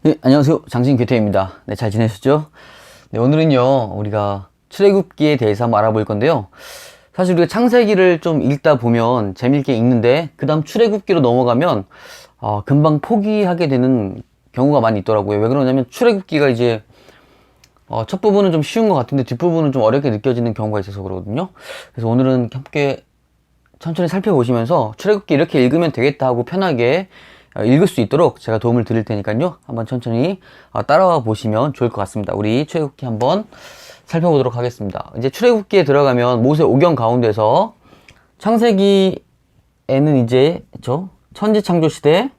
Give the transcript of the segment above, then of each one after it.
네, 안녕하세요. 장신규태입니다. 네, 잘 지내셨죠? 네, 오늘은요, 우리가 출애굽기에 대해서 한번 알아볼 건데요. 사실 우리가 창세기를 좀 읽다 보면 재밌게 읽는데, 그 다음 출애굽기로 넘어가면, 금방 포기하게 되는 경우가 많이 있더라고요. 왜 그러냐면, 출애굽기가 이제, 첫 부분은 좀 쉬운 것 같은데, 뒷부분은 좀 어렵게 느껴지는 경우가 있어서 그러거든요. 그래서 오늘은 함께 천천히 살펴보시면서, 출애굽기 이렇게 읽으면 되겠다 하고 편하게 읽을 수 있도록 제가 도움을 드릴 테니까요. 한번 천천히 따라와 보시면 좋을 것 같습니다. 우리 출애굽기 한번 살펴보도록 하겠습니다. 이제 출애굽기에 들어가면 모세 오경 가운데서 창세기에는 이제 천지창조 시대,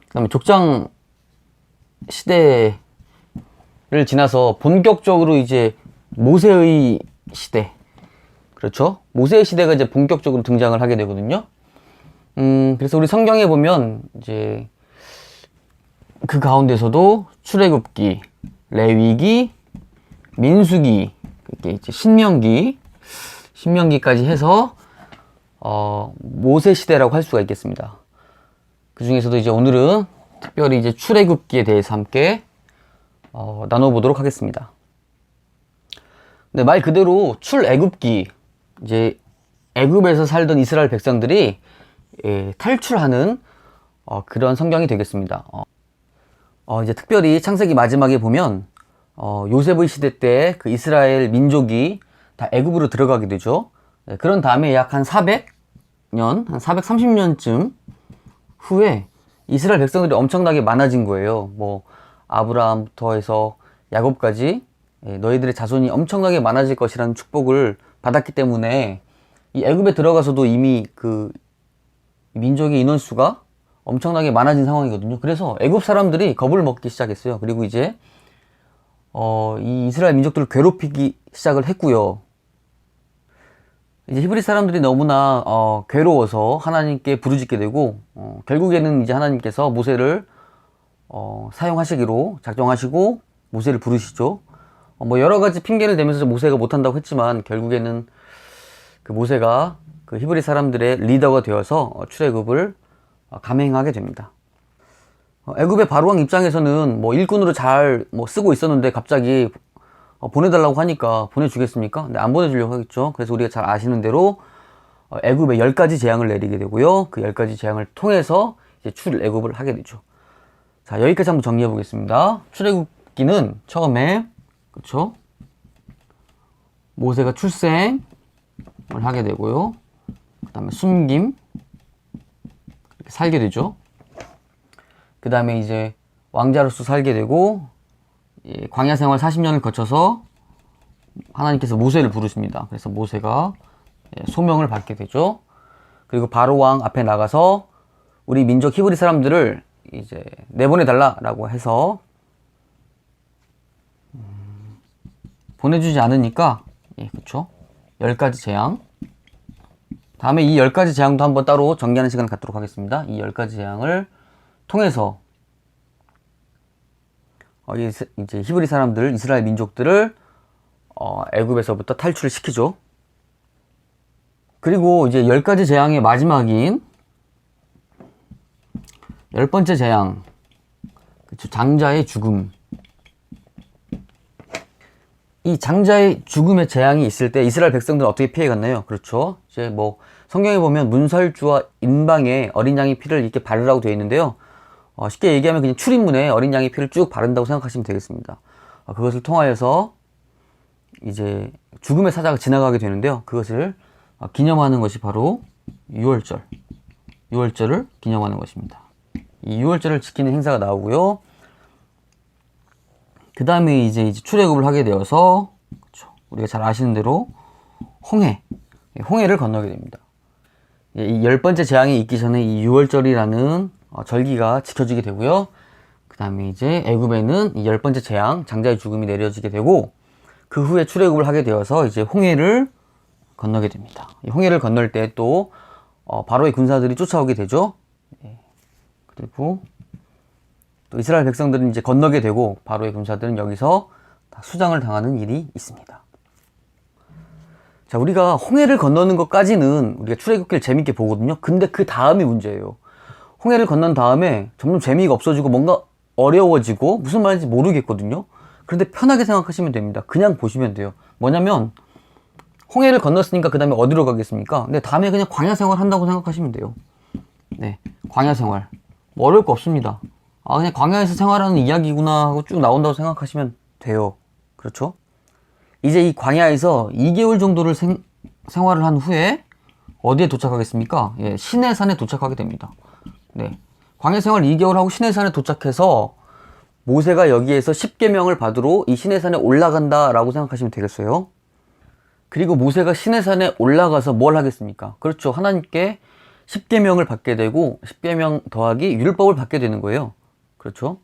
그다음에 족장 시대를 지나서 본격적으로 이제 모세의 시대, 그렇죠? 모세의 시대가 이제 본격적으로 등장을 하게 되거든요. 그래서 우리 성경에 보면 이제 그 가운데서도 출애굽기, 레위기, 민수기, 이렇게 이제 신명기까지 해서 모세 시대라고 할 수가 있겠습니다. 그 중에서도 이제 오늘은 특별히 이제 출애굽기에 대해서 함께 나눠보도록 하겠습니다. 네, 말 그대로 출애굽기, 이제 애굽에서 살던 이스라엘 백성들이 탈출하는 그런 성경이 되겠습니다. 이제 특별히 창세기 마지막에 보면 요셉의 시대 때 그 이스라엘 민족이 다 애굽으로 들어가게 되죠. 그런 다음에 약 한 400년, 한 430년쯤 후에 이스라엘 백성들이 엄청나게 많아진 거예요. 뭐 아브라함부터 해서 야곱까지 너희들의 자손이 엄청나게 많아질 것이라는 축복을 받았기 때문에 이 애굽에 들어가서도 이미 그 민족의 인원수가 엄청나게 많아진 상황이거든요. 그래서 애굽 사람들이 겁을 먹기 시작했어요. 그리고 이제 이 이스라엘 민족들을 괴롭히기 시작을 했고요. 이제 히브리 사람들이 너무나 괴로워서 하나님께 부르짖게 되고 결국에는 이제 하나님께서 모세를 사용하시기로 작정하시고 모세를 부르시죠. 뭐 여러 가지 핑계를 대면서 모세가 못한다고 했지만 결국에는 그 모세가 그 히브리 사람들의 리더가 되어서 출애굽을 감행하게 됩니다. 애굽의 바로왕 입장에서는 뭐 일꾼으로 잘 쓰고 있었는데 갑자기 보내달라고 하니까 보내주겠습니까? 네, 안 보내주려고 하겠죠. 그래서 우리가 잘 아시는 대로 애굽에 10가지 재앙을 내리게 되고요. 그 10가지 재앙을 통해서 이제 출애굽을 하게 되죠. 자, 여기까지 한번 정리해 보겠습니다. 출애굽기는 처음에 그렇죠? 모세가 출생을 하게 되고요. 그 다음에 숨김, 이렇게 살게 되죠. 그 다음에 이제 왕자로서 살게 되고, 광야 생활 40년을 거쳐서 하나님께서 모세를 부르십니다. 그래서 모세가 소명을 받게 되죠. 그리고 바로 왕 앞에 나가서 우리 민족 히브리 사람들을 이제 내보내달라라고 해서 보내주지 않으니까, 그렇죠. 10가지 재앙. 다음에 이 10가지 재앙도 한번 따로 정리하는 시간을 갖도록 하겠습니다. 이 10가지 재앙을 통해서 이제 히브리 사람들, 이스라엘 민족들을 애굽에서부터 탈출을 시키죠. 그리고 이제 10가지 재앙의 마지막인 10번째 재앙, 그렇죠. 장자의 죽음. 이 장자의 죽음의 재앙이 있을 때 이스라엘 백성들은 어떻게 피해갔나요? 그렇죠. 이제 뭐 성경에 보면 문설주와 인방에 어린 양의 피를 이렇게 바르라고 되어 있는데요. 쉽게 얘기하면 그냥 출입문에 어린 양의 피를 쭉 바른다고 생각하시면 되겠습니다. 그것을 통하여서 이제 죽음의 사자가 지나가게 되는데요. 그것을 기념하는 것이 바로 유월절을 기념하는 것입니다. 이 유월절을 지키는 행사가 나오고요. 그 다음에 이제 출애굽을 하게 되어서 그렇죠. 우리가 잘 아시는 대로 홍해를 건너게 됩니다. 이 10번째 재앙이 있기 전에 이 유월절이라는 절기가 지켜지게 되고요. 그 다음에 이제 애굽에는 이 10번째 재앙, 장자의 죽음이 내려지게 되고 그 후에 출애굽을 하게 되어서 이제 홍해를 건너게 됩니다. 이 홍해를 건널 때 또 바로의 군사들이 쫓아오게 되죠. 그리고 또 이스라엘 백성들은 이제 건너게 되고 바로의 군사들은 여기서 다 수장을 당하는 일이 있습니다. 자, 우리가 홍해를 건너는 것까지는 우리가 출애굽기를 재밌게 보거든요. 근데 그 다음이 문제예요. 홍해를 건넌 다음에 점점 재미가 없어지고 뭔가 어려워지고 무슨 말인지 모르겠거든요. 그런데 편하게 생각하시면 됩니다. 그냥 보시면 돼요. 뭐냐면 홍해를 건넜으니까 그 다음에 어디로 가겠습니까? 근데 다음에 그냥 광야 생활 한다고 생각하시면 돼요. 네, 광야 생활. 뭐 어려울 거 없습니다. 아, 그냥 광야에서 생활하는 이야기구나 하고 쭉 나온다고 생각하시면 돼요. 그렇죠? 이제 이 광야에서 2개월 정도를 생활을 한 후에 어디에 도착하겠습니까? 예, 시내산에 도착하게 됩니다. 네, 광야 생활 2개월 하고 시내산에 도착해서 모세가 여기에서 10계명을 받으러 이 시내산에 올라간다라고 생각하시면 되겠어요. 그리고 모세가 시내산에 올라가서 뭘 하겠습니까? 그렇죠. 하나님께 10계명을 받게 되고 10계명 더하기 율법을 받게 되는 거예요. 그렇죠.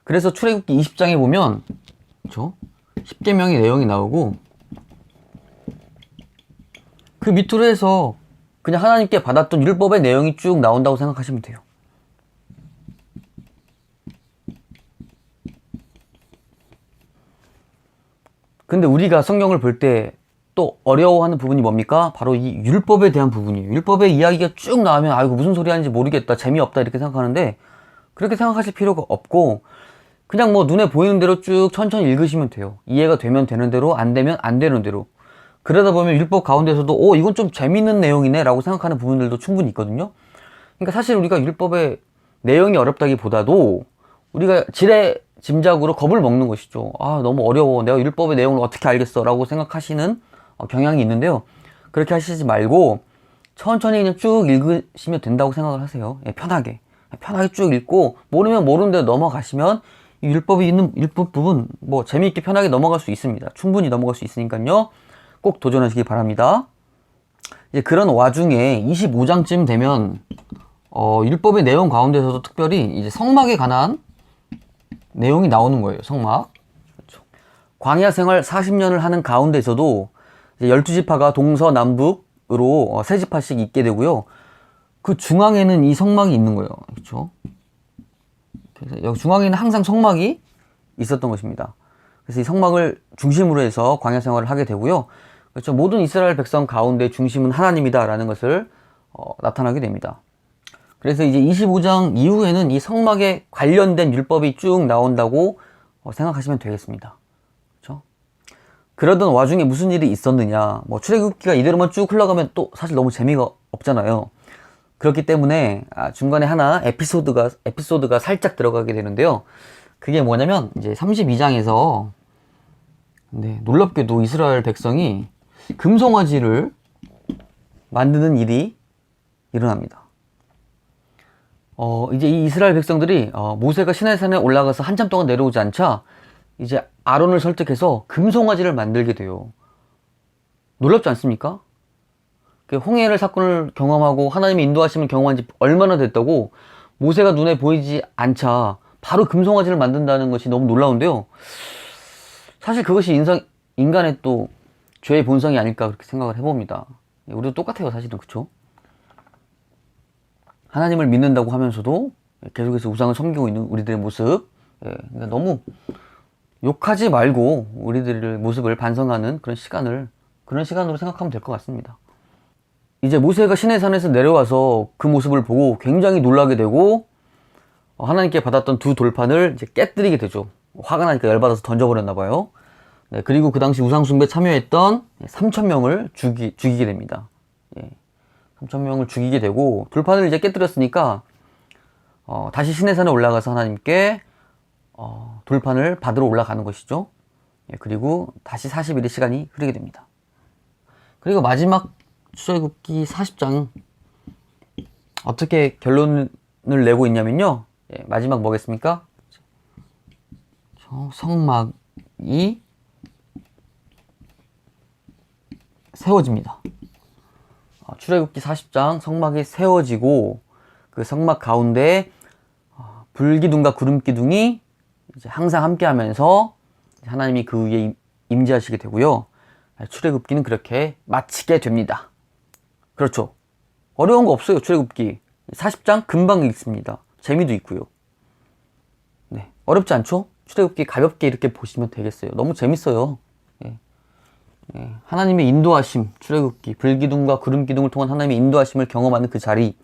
그래서 출애굽기 20장에 보면 그렇죠? 10계명의 내용이 나오고 그 밑으로 해서 그냥 하나님께 받았던 율법의 내용이 쭉 나온다고 생각하시면 돼요. 근데 우리가 성경을 볼 때 또 어려워하는 부분이 뭡니까? 바로 이 율법에 대한 부분이에요. 율법의 이야기가 쭉 나오면 아이고 무슨 소리 하는지 모르겠다, 재미없다 이렇게 생각하는데 그렇게 생각하실 필요가 없고 그냥 뭐 눈에 보이는 대로 쭉 천천히 읽으시면 돼요. 이해가 되면 되는 대로, 안 되면 안 되는 대로. 그러다 보면 율법 가운데서도 이건 좀 재밌는 내용이네 라고 생각하는 부분들도 충분히 있거든요. 그러니까 사실 우리가 율법의 내용이 어렵다기보다도 우리가 짐작으로 겁을 먹는 것이죠. 아, 너무 어려워. 내가 율법의 내용을 어떻게 알겠어? 라고 생각하시는 경향이 있는데요. 그렇게 하시지 말고 천천히 그냥 쭉 읽으시면 된다고 생각을 하세요. 예, 편하게 쭉 읽고 모르면 모르는 대로 넘어가시면 이 율법이 있는 율법 부분 뭐 재미있게 편하게 넘어갈 수 있습니다. 충분히 넘어갈 수 있으니까요. 꼭 도전하시기 바랍니다. 이제 그런 와중에 25장쯤 되면 율법의 내용 가운데서도 특별히 이제 성막에 관한 내용이 나오는 거예요. 성막. 그렇죠. 광야 생활 40년을 하는 가운데서도 이제 12지파가 동서남북으로 세 지파씩 있게 되고요. 그 중앙에는 이 성막이 있는 거예요. 그렇죠? 그래서 여기 중앙에는 항상 성막이 있었던 것입니다. 그래서 이 성막을 중심으로 해서 광야 생활을 하게 되고요. 그렇죠. 모든 이스라엘 백성 가운데 중심은 하나님이다라는 것을 나타나게 됩니다. 그래서 이제 25장 이후에는 이 성막에 관련된 율법이 쭉 나온다고 생각하시면 되겠습니다. 그렇죠? 그러던 와중에 무슨 일이 있었느냐. 뭐 출애굽기가 이대로만 쭉 흘러가면 또 사실 너무 재미가 없잖아요. 그렇기 때문에 중간에 하나 에피소드가 살짝 들어가게 되는데요. 그게 뭐냐면 이제 32장에서 네, 놀랍게도 이스라엘 백성이 금송아지를 만드는 일이 일어납니다. 이제 이 이스라엘 백성들이 모세가 시내산에 올라가서 한참 동안 내려오지 않자 이제 아론을 설득해서 금송아지를 만들게 돼요. 놀랍지 않습니까? 홍해를 사건을 경험하고 하나님의 인도하심을 경험한 지 얼마나 됐다고 모세가 눈에 보이지 않자 바로 금송아지를 만든다는 것이 너무 놀라운데요. 사실 그것이 인간의 또 죄의 본성이 아닐까 그렇게 생각을 해봅니다. 우리도 똑같아요, 사실은. 그쵸? 하나님을 믿는다고 하면서도 계속해서 우상을 섬기고 있는 우리들의 모습. 그러니까 너무 욕하지 말고 우리들의 모습을 반성하는 그런 시간으로 생각하면 될 것 같습니다. 이제 모세가 시내산에서 내려와서 그 모습을 보고 굉장히 놀라게 되고 하나님께 받았던 두 돌판을 이제 깨뜨리게 되죠. 화가 나니까 열받아서 던져버렸나 봐요. 네, 그리고 그 당시 우상숭배 참여했던 3,000명을 죽이게 됩니다. 3,000명을 죽이게 되고 돌판을 이제 깨뜨렸으니까 다시 시내산에 올라가서 하나님께 돌판을 받으러 올라가는 것이죠. 그리고 다시 40일의 시간이 흐르게 됩니다. 그리고 마지막 출애굽기 40장 어떻게 결론을 내고 있냐면요. 마지막 뭐겠습니까? 성막이 세워집니다. 출애굽기 40장 성막이 세워지고 그 성막 가운데 불기둥과 구름기둥이 이제 항상 함께하면서 하나님이 그 위에 임재하시게 되고요. 출애굽기는 그렇게 마치게 됩니다. 그렇죠. 어려운 거 없어요. 출애굽기 40장 금방 읽습니다. 재미도 있고요. 네, 어렵지 않죠? 출애굽기 가볍게 이렇게 보시면 되겠어요. 너무 재밌어요. 하나님의 인도하심, 출애굽기, 불기둥과 구름기둥을 통한 하나님의 인도하심을 경험하는 그 자리.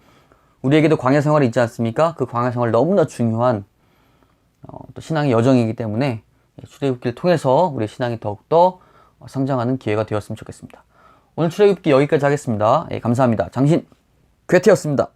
우리에게도 광야 생활이 있지 않습니까? 그 광야 생활 너무나 중요한 또 신앙의 여정이기 때문에 출애굽기를 통해서 우리 신앙이 더욱더 성장하는 기회가 되었으면 좋겠습니다. 오늘 출애굽기 여기까지 하겠습니다. 감사합니다. 장신 괴테였습니다.